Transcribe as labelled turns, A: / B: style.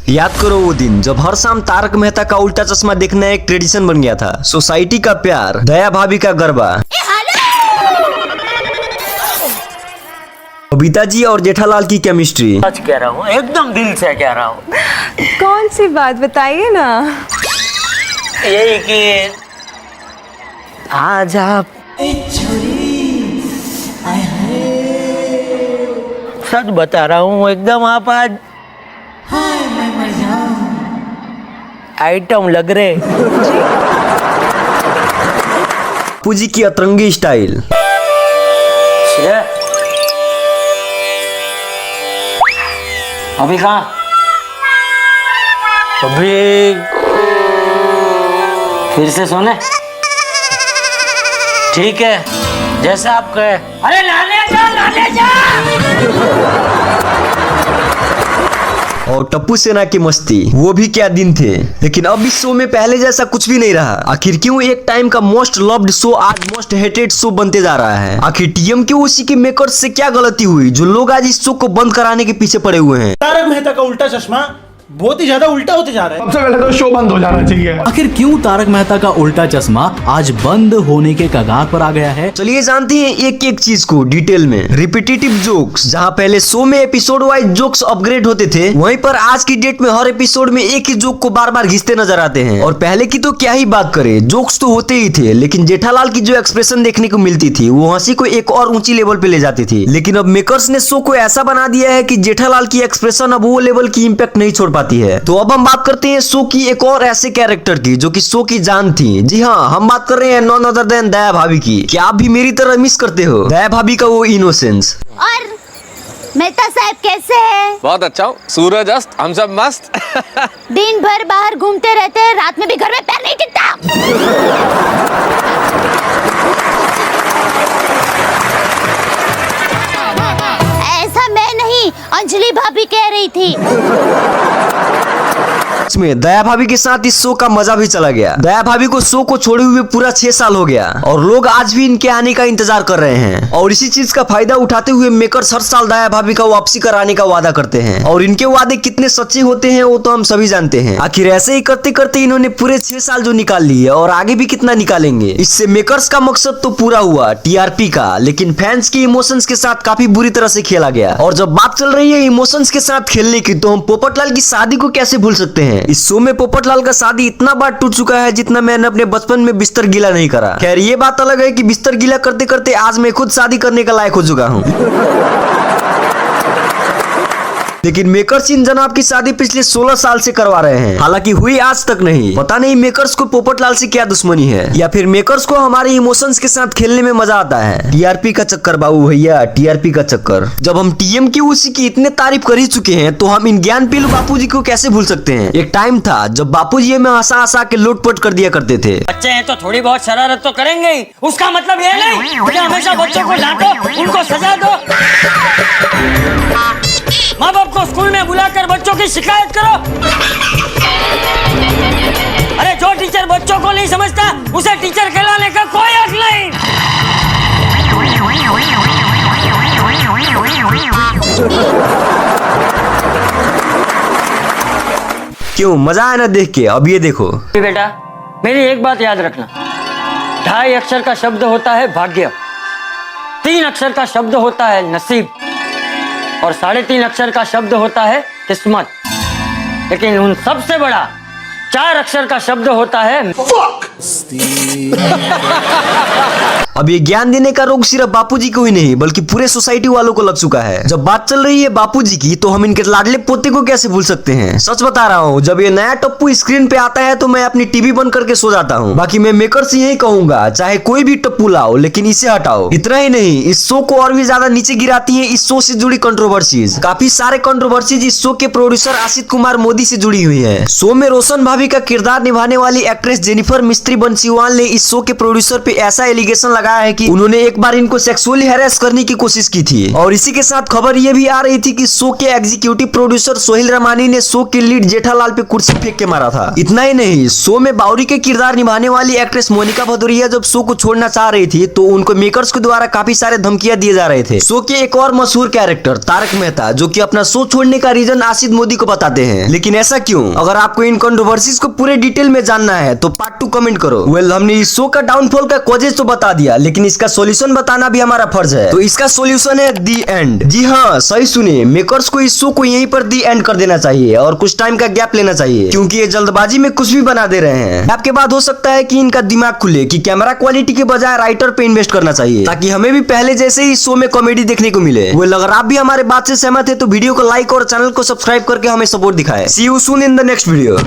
A: याद करो वो दिन जब हर शाम तारक मेहता का उल्टा चश्मा देखना एक ट्रेडिशन बन गया था। सोसाइटी का प्यार, दया भाभी का गरबा, बबीता जी और जेठालाल की केमिस्ट्री।
B: सच कह रहा हूँ, एकदम दिल से कह रहा हूँ।
C: कौन सी बात बताइए ना।
B: यही कि आज आप सच बता रहा हूँ, एकदम आप आज आइटम लग रहे।
A: पूजी की अतरंगी स्टाइल।
B: अभी कहाँ? अभी फिर से सोने? ठीक है, जैसा आप कहे। अरे लाने जा।
A: और टप्पू सेना की मस्ती, वो भी क्या दिन थे। लेकिन अब इस शो में पहले जैसा कुछ भी नहीं रहा। आखिर क्यों एक टाइम का मोस्ट लव्ड शो आज मोस्ट हेटेड शो बनते जा रहा है। आखिर टीएम के उसी के मेकर्स से क्या गलती हुई जो लोग आज इस शो को बंद कराने के पीछे पड़े हुए हैं।
D: तारक मेहता का उल्टा चश्मा बहुत ही ज्यादा उल्टा होते जा रहा है।
E: सबसे पहले तो शो बंद हो जाना चाहिए।
F: आखिर क्यों तारक मेहता का उल्टा चश्मा आज बंद होने के कगार पर आ गया है।
A: चलिए जानते हैं एक एक चीज को डिटेल में। रिपीटेटिव जोक्स, जहां पहले शो में एपिसोड वाइज जोक्स अपग्रेड होते थे, वहीं पर आज की डेट में हर एपिसोड में एक ही जोक को बार बार घिसते नजर आते हैं। और पहले की तो क्या ही बात करें, जोक्स तो होते ही थे, लेकिन जेठालाल की जो एक्सप्रेशन देखने को मिलती थी वो हंसी को एक और ऊंची लेवल पे ले जाती थी। लेकिन अब मेकर्स ने शो को ऐसा बना दिया है कि जेठालाल की एक्सप्रेशन अब वो लेवल की इम्पैक्ट नहीं छोड़ पाती है। तो अब हम बात करते हैं शो की एक और ऐसे कैरेक्टर की जो कि शो की जान थी। जी हाँ, हम बात कर रहे हैं नॉन अदर देन दया भाभी की। क्या आप भी मेरी तरह मिस करते हो दया भाभी का वो इनोसेंस?
G: और मेहता साहब कैसे हैं?
H: बहुत अच्छा हूँ, सूरज अस्त, हम सब मस्त।
G: दिन भर बाहर घूमते रहते हैं, रात में भी घर में पैर नहीं टिकता। ऐसा मैं नहीं, अंजलि भाभी कह रही थी।
A: में दया भाभी के साथ इस शो का मजा भी चला गया। दया भाभी को शो को छोड़े हुए पूरा 6 साल हो गया और लोग आज भी इनके आने का इंतजार कर रहे हैं। और इसी चीज का फायदा उठाते हुए मेकर्स हर साल दया भाभी का वापसी कराने का वादा करते हैं। और इनके वादे कितने सच्चे होते हैं वो तो हम सभी जानते हैं। आखिर ऐसे ही करते करते इन्होंने पूरे 6 साल जो निकाल लिए और आगे भी कितना निकालेंगे। इससे मेकर्स का मकसद तो पूरा हुआ टीआरपी का, लेकिन फैंस के इमोशंस के साथ काफी बुरी तरह से खेला गया। और जब बात चल रही है इमोशंस के साथ खेलने की, तो हम पोपटलाल की शादी को कैसे भूल सकते हैं। इस शो में पोपटलाल का शादी इतना बार टूट चुका है जितना मैंने अपने बचपन में बिस्तर गीला नहीं करा। खैर ये बात अलग है कि बिस्तर गीला करते करते आज मैं खुद शादी करने का लायक हो चुका हूँ। लेकिन मेकर्स इन जनाब की शादी पिछले 16 साल से करवा रहे हैं, हालांकि हुई आज तक नहीं। पता नहीं मेकर्स को पोपटलाल से क्या दुश्मनी है, या फिर मेकर्स को हमारे इमोशंस के साथ खेलने में मजा आता है। टीआरपी का चक्कर बाबू भैया, टीआरपी का चक्कर। जब हम टीएम की उसी की इतने तारीफ कर ही चुके हैं तो हम इन ज्ञान पीलू बापूजी को कैसे भूल सकते हैं। एक टाइम था जब बापूजी हमें हंसा हंसा के लोटपोट कर दिया करते थे।
B: बच्चे हैं तो थोड़ी बहुत शरारत तो करेंगे ही, उसका मतलब ये नहीं कि हमेशा बच्चों को डांटो, उनको सजा दो। माँ बाप को स्कूल में बुलाकर बच्चों की शिकायत करो। अरे जो टीचर बच्चों को नहीं समझता उसे टीचर कहलाने का कोई हक नहीं।
A: क्यों, मजा आया ना देख के। अब ये देखो
B: बेटा, मेरी एक बात याद रखना, 2.5 अक्षर का शब्द होता है भाग्य, 3 अक्षर का शब्द होता है नसीब और 3.5 अक्षर का शब्द होता है किस्मत। लेकिन उन सबसे बड़ा 4 अक्षर का शब्द होता है
A: अब ये ज्ञान देने का रोग सिर्फ बापूजी को ही नहीं बल्कि पूरे सोसाइटी वालों को लग चुका है। जब बात चल रही है बापूजी की, तो हम इनके लाडले पोते को कैसे भूल सकते हैं। सच बता रहा हूँ, जब ये नया टप्पू स्क्रीन पे आता है तो मैं अपनी टीवी बंद करके सो जाता हूँ। बाकी मैं मेकर से यही कहूंगा, चाहे कोई भी टप्पू लाओ लेकिन इसे हटाओ। इतना ही नहीं, इस शो को और भी ज्यादा नीचे गिराती है इस शो से जुड़ी कंट्रोवर्सीज। काफी सारे कंट्रोवर्सीज इस शो के प्रोड्यूसर आशित कुमार मोदी से जुड़ी हुई है। शो में रोशन भाभी का किरदार निभाने वाली एक्ट्रेस जेनिफर मिस्त्री अभिनेत्री बंसीवाल ने इस शो के प्रोड्यूसर पे ऐसा एलिगेशन लगाया है कि उन्होंने एक बार इनको सेक्सुअली हैरेस करने की कोशिश की थी। और इसी के साथ खबर ये भी आ रही थी कि शो के एग्जीक्यूटिव प्रोड्यूसर सोहेल रमानी ने शो के लीड जेठालाल पे कुर्सी फेंक के मारा था। इतना ही नहीं, शो में बाउरी के किरदार निभाने वाली एक्ट्रेस मोनिका भदौरिया जब शो को छोड़ना चाह रही थी तो उनको मेकर्स के द्वारा काफी सारे धमकियां दिए जा रहे थे। शो के एक और मशहूर कैरेक्टर तारक मेहता, जो कि अपना शो छोड़ने का रीजन आसिद मोदी को बताते हैं। लेकिन ऐसा क्यों? अगर आपको इन कंट्रोवर्सीज को पूरे डिटेल में जानना है तो पार्ट 2 कमेंट करो। हमने इस शो का डाउनफॉल का कॉजेज तो बता दिया, लेकिन इसका सॉल्यूशन बताना भी हमारा फर्ज है। तो इसका सॉल्यूशन है दी एंड। जी हाँ, सही सुनिए, मेकर्स को इस शो को यहीं पर दी एंड कर देना चाहिए और कुछ टाइम का गैप लेना चाहिए, क्योंकि ये जल्दबाजी में कुछ भी बना दे रहे हैं। आपके बाद हो सकता है कि इनका दिमाग खुले कि कैमरा क्वालिटी के बजाय राइटर पे इन्वेस्ट करना चाहिए, ताकि हमें भी पहले जैसे ही शो में कॉमेडी देखने को मिले। अगर आप भी हमारे बात से सहमत है तो वीडियो को लाइक और चैनल को सब्सक्राइब करके हमें सपोर्ट दिखाएं। See you soon in the next video.